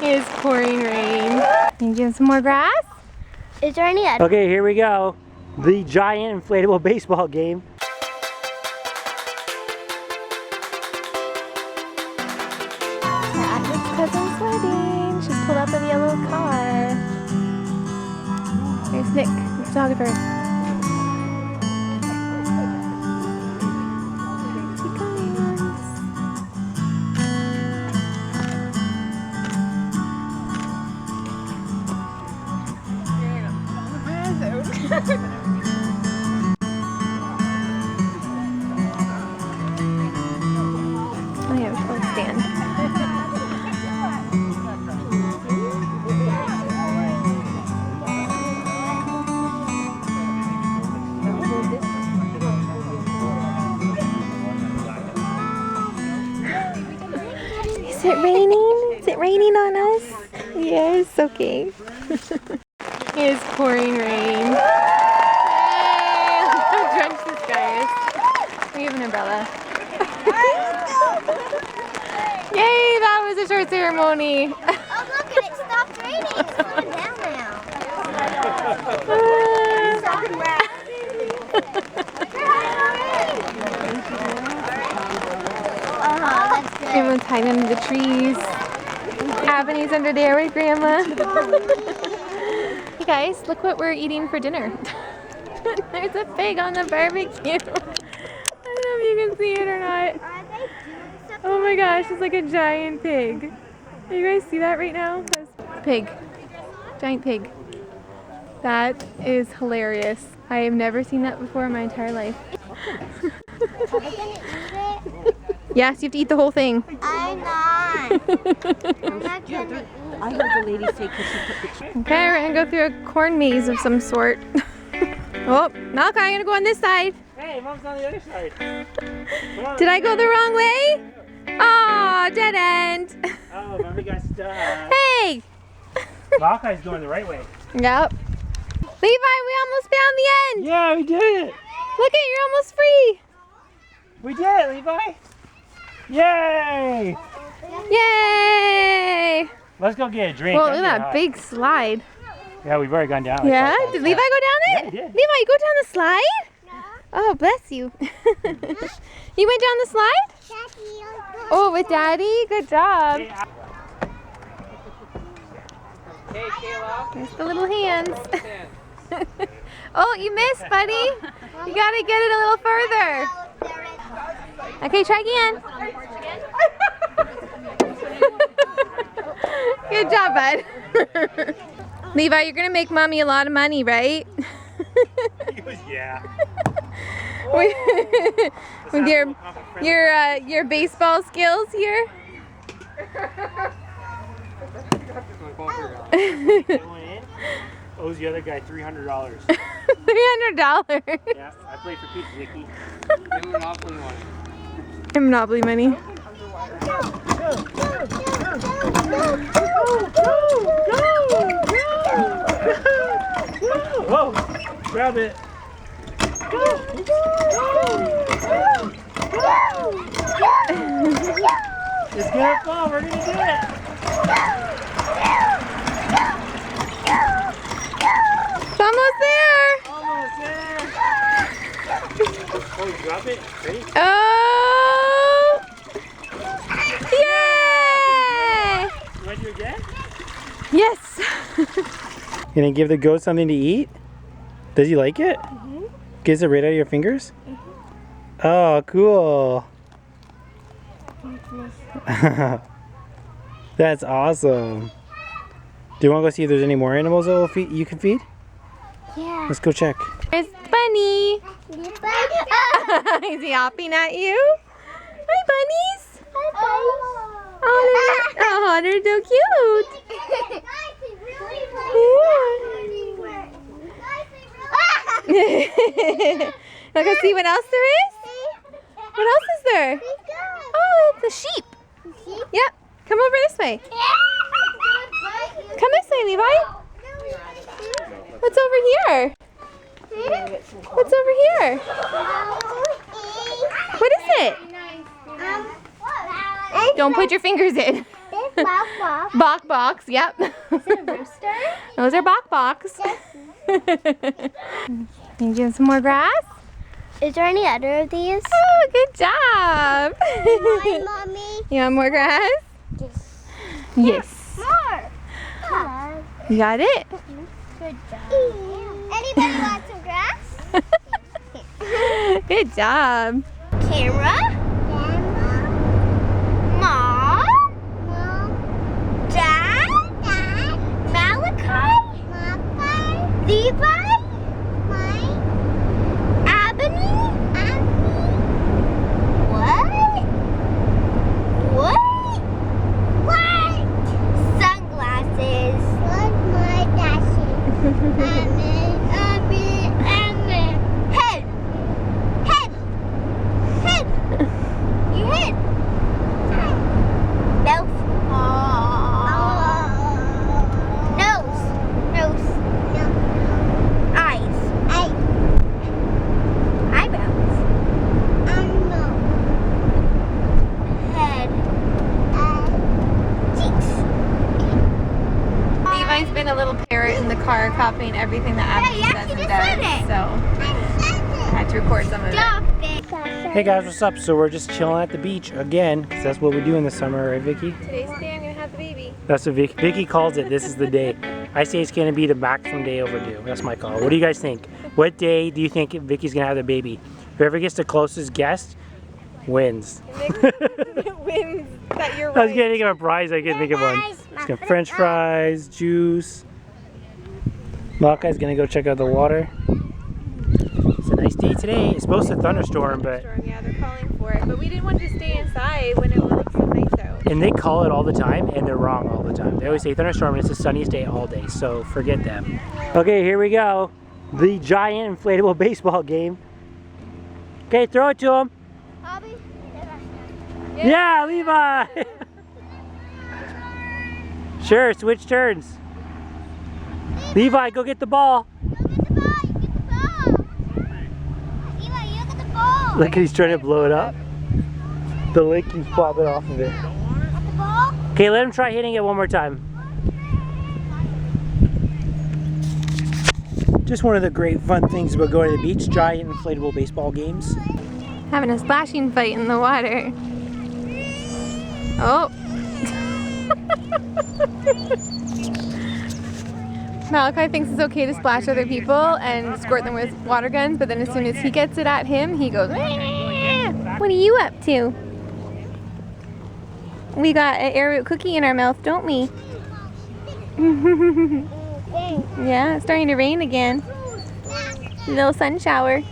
It is pouring rain. Need you some more grass? Is there any other? Okay, here we go. The giant inflatable baseball game. Atlas's cousin's wedding. She's pulled up in a yellow car. Here's Nick, the photographer. Oh yeah, we should stand. Is it raining? Is it raining on us? Yes, okay. It is pouring rain. Yay! Look how drenched this guy is. We have an umbrella. Yay, that was a short ceremony. Oh, look, and it stopped raining. It's going down now. That's good. Everyone's hiding under the trees. Abeni's under there with Grandma. Hey guys, look what we're eating for dinner. There's a pig on the barbecue. I don't know if you can see it or not. Oh my gosh, it's like a giant pig. You guys see that right now? That's pig. Giant pig. That is hilarious. I have never seen that before in my entire life. Yes, you have to eat the whole thing. I'm not. I'm not gonna eat. I heard the lady say because she put the chicken. Okay, we're gonna go through a corn maze of some sort. Oh, Malchi, I'm gonna go on this side. Hey, Mom's on the other side. Did I go the wrong way? Aw, dead end. Oh, Mommy got stuck. Hey! Malchi's going the right way. Yep. Levi, we almost found the end. Yeah, we did it. Look at, you're almost free. We did it, Levi. Yay! Yay! Let's go get a drink. Well, look at that big slide. Yeah, we've already gone down. Yeah? Did Levi go down it? Yeah, he did. Levi, you go down the slide? Oh, bless you. You went down the slide? Oh, with Daddy? Good job. Hey, Kayla. There's the little hands. Oh, you missed, buddy. You gotta get it a little further. Okay, try again. Good job, bud. Levi, you're gonna make Mommy a lot of money, right? Yeah. With your baseball skills here. Owes the other guy $300. $300. Yeah, I played for Pete Vicky. Monopoly money. Monopoly money. Whoa! Grab it. It's gonna fall. We're gonna do it. It's almost there. Almost there. Oh, you drop it. Ready? Oh! Yay! You want to do it again? Yes. Gonna give the goat something to eat? Does he like it? Gets it right out of your fingers? Oh, cool. That's awesome. Do you want to go see if there's any more animals that will feed, you can feed? Yeah. Let's go check. There's Bunny. Is he hopping at you? Hi, bunnies. Oh, they're so cute. Look and see what else there is. What else is there? Oh, it's a sheep. Yep. Come over this way. Come this way, Levi. What's over here? What's over here? What is it? Don't put your fingers in. Bok. Bok box, yep. Is it a rooster? Those are bok box. Can you give some more grass? Is there any other of these? Oh, good job. Hi, Mommy. You want more grass? Yes. More. You got it? Good job. Anybody want some grass? Good job. Camera. Mom. Dad. Malchi. Levi. Abeni. What? Sunglasses. What's my glasses? Head. Your head. Mouth. Nose. Eyes. Eyebrows. Head. Cheeks. Levi's been a little parrot in the car copying everything that Hey, Abby you says actually and just does. said it. So I had to record some of it. Stop it. Hey guys, what's up? So we're just chilling at the beach again, because that's what we do in the summer, right Vicky? Today's the day I'm gonna have the baby. That's what Vicky calls it. This is the day. I say it's gonna be the maximum day overdue. That's my call. What do you guys think? What day do you think Vicky's gonna have the baby? Whoever gets the closest guess wins. Wins that you're I was gonna think of a prize. I can't think of one. It's got French fries, juice. Malchi's gonna go check out the water. It's a nice day today. It's supposed to thunderstorm, but Yeah, they're calling for it, but we didn't want to stay inside when it was like so nice out. and they call it all the time, and they're wrong all the time. They always say thunderstorm, and it's the sunniest day all day. So forget them. Okay, here we go. The giant inflatable baseball game. Okay, throw it to him. Abby? Yeah, Levi. Sure, switch turns. Levi, go get the ball. Look, he's trying to blow it up. The lake keeps popping off of it. Okay, let him try hitting it one more time. Just one of the great fun things about going to the beach, giant inflatable baseball games. Having a splashing fight in the water. Oh. Malchi thinks it's okay to splash other people and squirt them with water guns, but then as soon as he gets it at him, he goes, "Wah." What are you up to? We got an arrowroot cookie in our mouth, don't we? Yeah, it's starting to rain again. Little sun shower.